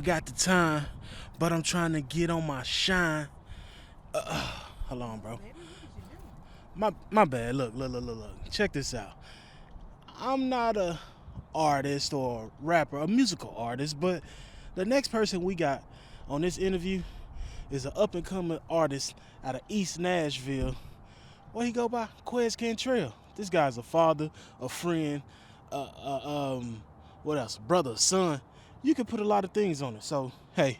ain't got the time, but I'm trying to get on my shine. Hold on, bro. Baby, what is you doing? My bad. Look. Check this out. I'm not a artist or a rapper, a musical artist, but the next person we got on this interview is an up and coming artist out of East Nashville. What he go by? Quez Cantrell. This guy's a father, a friend, what else? Brother, son. You can put a lot of things on it. So, hey,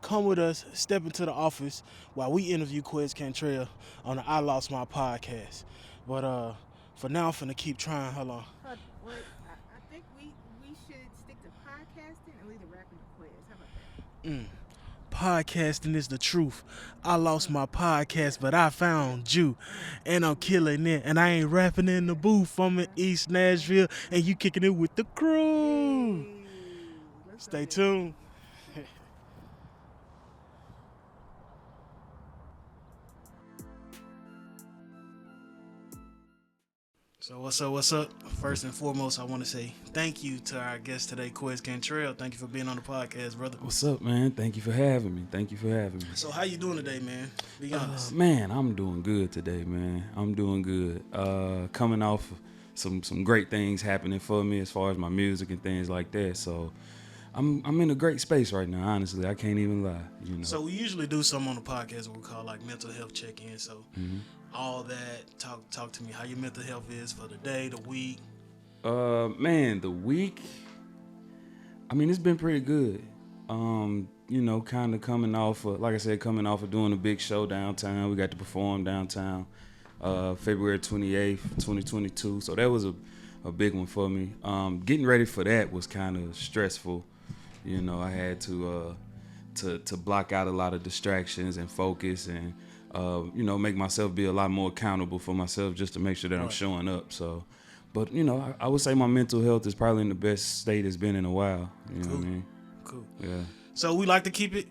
come with us, step into the office while we interview Quez Cantrell on the I Lost My podcast. But for now, I'm finna keep trying. Hold on. Wait, I think we should stick to podcasting and leave the rapping to Quiz. How about that? Podcasting is the truth. I lost my podcast, but I found you. And I'm killing it. And I ain't rapping in the booth. I'm in East Nashville, and you kicking it with the crew. Hey, let's Stay go tuned. So what's up? First and foremost, I want to say thank you to our guest today, Quez Cantrell. Thank you for being on the podcast, brother. What's up, man? Thank you for having me. So how you doing today, man? Be honest. Man, I'm doing good today, man. I'm doing good. Coming off some great things happening for me as far as my music and things like that. So I'm in a great space right now, honestly. I can't even lie, you know. So we usually do something on the podcast what we call like mental health check-in. So all that, talk to me how your mental health is for the day, the week. Man, the week, I mean, it's been pretty good. You know, kind of coming off of, like I said, doing a big show downtown. We got to perform downtown February 28th, 2022. So that was a big one for me. Getting ready for that was kind of stressful. You know, I had to block out a lot of distractions and focus and, you know, make myself be a lot more accountable for myself just to make sure that I'm showing up. So, but, you know, I would say my mental health is probably in the best state it's been in a while. You know what I mean? Cool. Yeah. So we like to keep it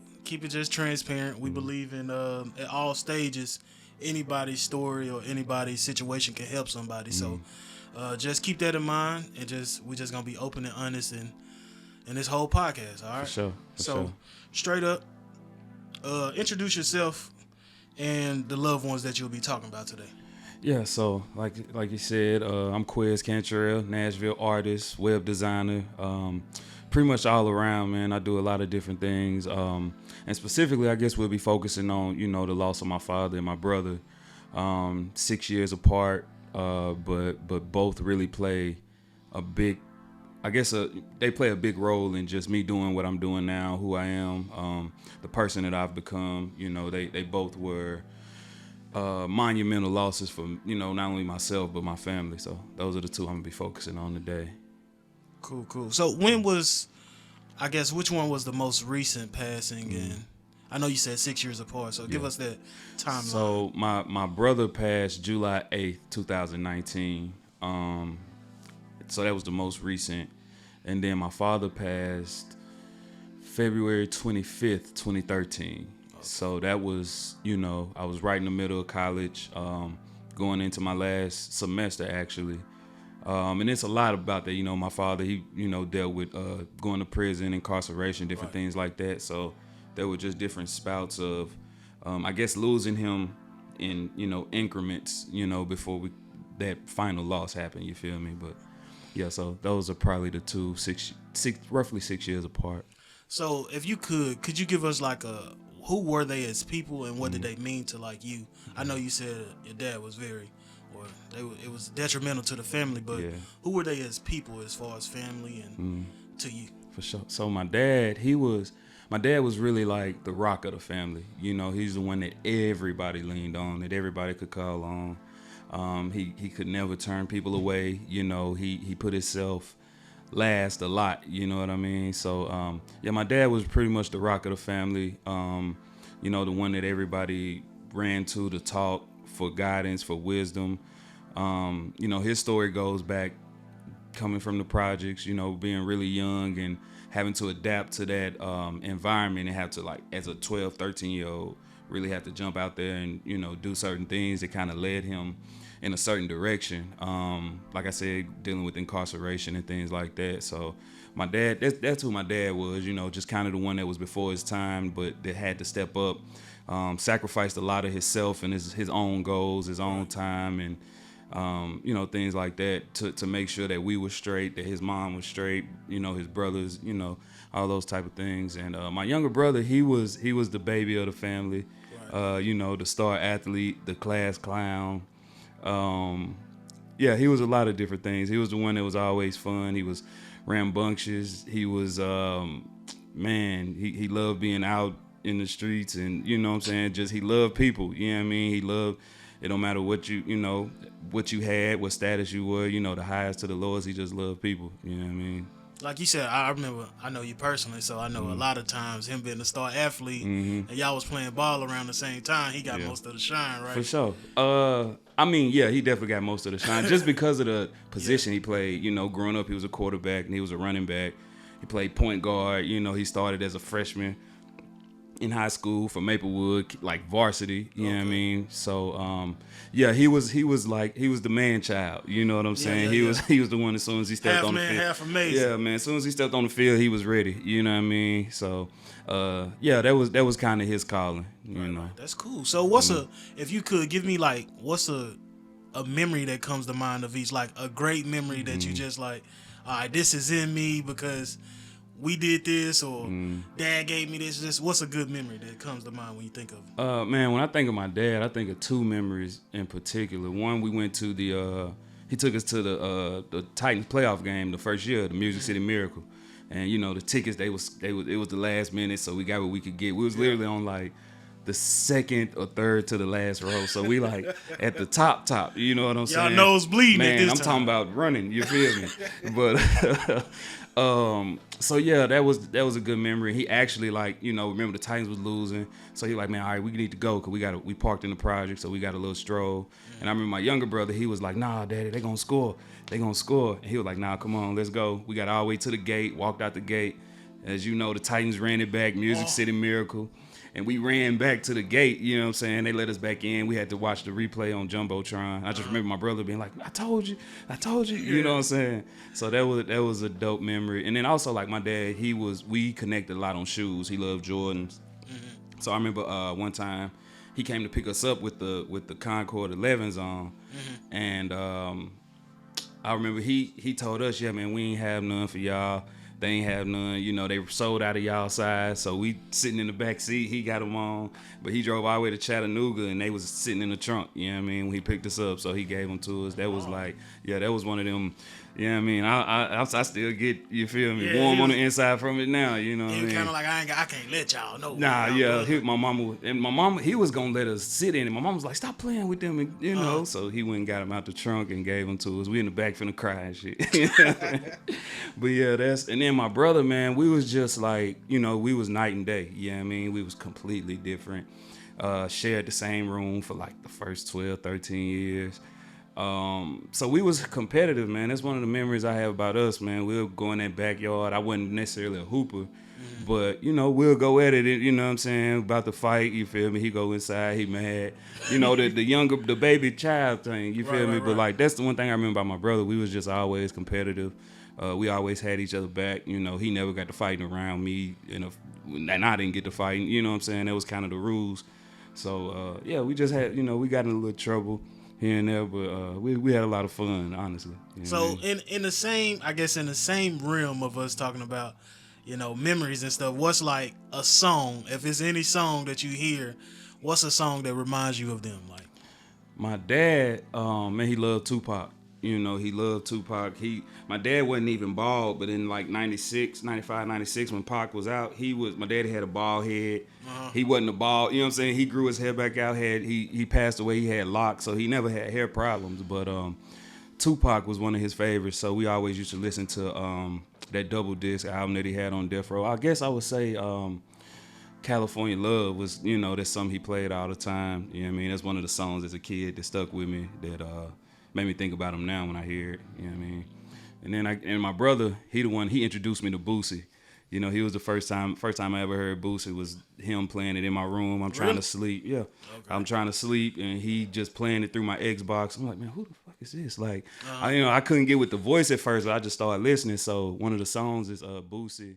just transparent. We believe in at all stages, anybody's story or anybody's situation can help somebody. So just keep that in mind, and we're just gonna be open and honest in this whole podcast. All right. For sure. Straight up, introduce yourself and the loved ones that you'll be talking about today. Yeah, so like you said, I'm Quez Cantrell, Nashville artist, web designer, pretty much all around, man. I do a lot of different things, and specifically, I guess we'll be focusing on, you know, the loss of my father and my brother, 6 years apart, but both really play a big, I guess they play a big role in just me doing what I'm doing now, who I am, the person that I've become. You know, they both were monumental losses for, you know, not only myself but my family. So those are the two I'm gonna be focusing on today. Cool. So which one was the most recent passing? And I know you said 6 years apart, so give us that timeline. So my brother passed July 8th, 2019. So that was the most recent. And then my father passed February 25th, 2013. So that was, you know, I was right in the middle of college, going into my last semester, actually. And it's a lot about that. You know, my father, he, you know, dealt with going to prison, incarceration, different things like that. So there were just different spouts of, I guess, losing him in, you know, increments, you know, before that final loss happened, you feel me? But yeah, so those are probably the two, roughly 6 years apart. So if you could you give us like who were they as people and what did they mean to like you? I know you said your dad was it was detrimental to the family, but who were they as people as far as family and to you? For sure. So my dad was really like the rock of the family. You know, he's the one that everybody leaned on, that everybody could call on. He could never turn people away. You know, he put himself last a lot, you know what I mean? So, my dad was pretty much the rock of the family, you know, the one that everybody ran to talk for guidance, for wisdom. You know, his story goes back coming from the projects, you know, being really young and having to adapt to that environment and have to, like, as a 12, 13-year-old, really have to jump out there and, you know, do certain things that kind of led him in a certain direction. Like I said, dealing with incarceration and things like that. So my dad, that's who my dad was, you know, just kind of the one that was before his time, but that had to step up, sacrificed a lot of himself and his own goals, his own time, and you know, things like that to make sure that we were straight, that his mom was straight, you know, his brothers, you know, all those type of things. And my younger brother, he was the baby of the family, you know, the star athlete, the class clown. Yeah, he was a lot of different things. He was the one that was always fun. He was rambunctious. He was, man, he loved being out in the streets, and you know what I'm saying, just he loved people. You know what I mean? He loved, it don't matter what you know, what you had, what status you were, you know, the highest to the lowest, he just loved people. You know what I mean? Like you said, I remember, I know you personally, so I know a lot of times him being a star athlete and y'all was playing ball around the same time, he got most of the shine, right? For sure. I mean, yeah, he definitely got most of the shine just because of the position he played. You know, growing up, he was a quarterback and he was a running back. He played point guard. You know, he started as a freshman in high school for Maplewood, like varsity. You know what I mean? So, yeah, he was the man child. You know what I'm saying? He was the one as soon as he stepped half on man, the field. half amazing. Yeah, man. As soon as he stepped on the field, he was ready. You know what I mean? So, yeah, that was kind of his calling. You know. That's cool. So what's if you could give me like, what's a memory that comes to mind of each, like a great memory that you just like, all right, this is in me because we did this, or dad gave me this. Just what's a good memory that comes to mind when you think of? Man, when I think of my dad, I think of two memories in particular. One, we went to he took us to the Titans playoff game the first year, the Music City Miracle, and you know the tickets it was the last minute, so we got what we could get. We was literally on like the second or third to the last row, so we like at the top. You know what I'm saying? Y'all nose bleeding Man, at this I'm time. talking about running. You feel me? But. So yeah, that was a good memory. He actually, like, you know, remember the Titans was losing, so he like, man, all right, we need to go because we parked in the project, so we got a little stroll. And I remember my younger brother, he was like, nah, daddy, they gonna score. And he was like, nah, come on, let's go. We got all the way to the gate, walked out the gate. As you know, the Titans ran it back, Music City Miracle. And we ran back to the gate, you know what I'm saying? They let us back in. We had to watch the replay on Jumbotron. I just remember my brother being like, I told you, you know what I'm saying? So that was a dope memory. And then also, like, my dad, we connected a lot on shoes. He loved Jordans. So I remember one time he came to pick us up with the Concord 11s on. And I remember he told us, yeah, man, we ain't have none for y'all. They ain't have none, you know, they sold out of y'all size. So we sitting in the back seat, he got them on, but he drove all the way to Chattanooga and they was sitting in the trunk, you know what I mean, when he picked us up. So he gave them to us. That was like, yeah, that was one of them, you know what I mean, I still get, you feel me, warm on the inside from it now, you know what I mean. He kind of like, I can't let y'all know. Nah, yeah, my mama, he was gonna let us sit in it. My mom was like, stop playing with them, and, you know. So he went and got them out the trunk and gave them to us. We in the back finna cry and shit. But yeah, and then my brother, man, we was just like, you know, we was night and day. You know what I mean? We was completely different. Shared the same room for like the first 12, 13 years. So we was competitive, man. That's one of the memories I have about us, man. We'll go in that backyard. I wasn't necessarily a hooper, but, you know, we'll go at it, you know what I'm saying, about the fight, you feel me? He go inside, he mad. You know, the baby child thing, you feel me? But, like, that's the one thing I remember about my brother. We was just always competitive. We always had each other back. You know, he never got to fighting around me, and I didn't get to fighting, you know what I'm saying? That was kind of the rules. So, yeah, we just had, you know, we got in a little trouble here and there, but we had a lot of fun, honestly. You know so what I mean? in the same realm of us talking about, you know, memories and stuff, what's like a song, if it's any song that you hear, what's a song that reminds you of them? Like, my dad, man, he loved Tupac. You know, he loved Tupac. My dad wasn't even bald, but in like 95, 96, when Pac was out, my daddy had a bald head. He wasn't a bald, you know what I'm saying? He grew his hair back out. He passed away. He had locks, so he never had hair problems. But Tupac was one of his favorites, so we always used to listen to that double disc album that he had on Death Row. I guess I would say California Love was, you know, that's something he played all the time. You know what I mean? That's one of the songs as a kid that stuck with me, that made me think about him now when I hear it. You know what I mean? And then my brother, he introduced me to Boosie. You know, he was the first time I ever heard Boosie was him playing it in my room. I'm trying Really? to sleep. Yeah. Okay. I'm trying to sleep and he just playing it through my Xbox. I'm like, man, who the fuck is this? Like, Uh-huh. I couldn't get with the voice at first, but I just started listening. So one of the songs is Boosie.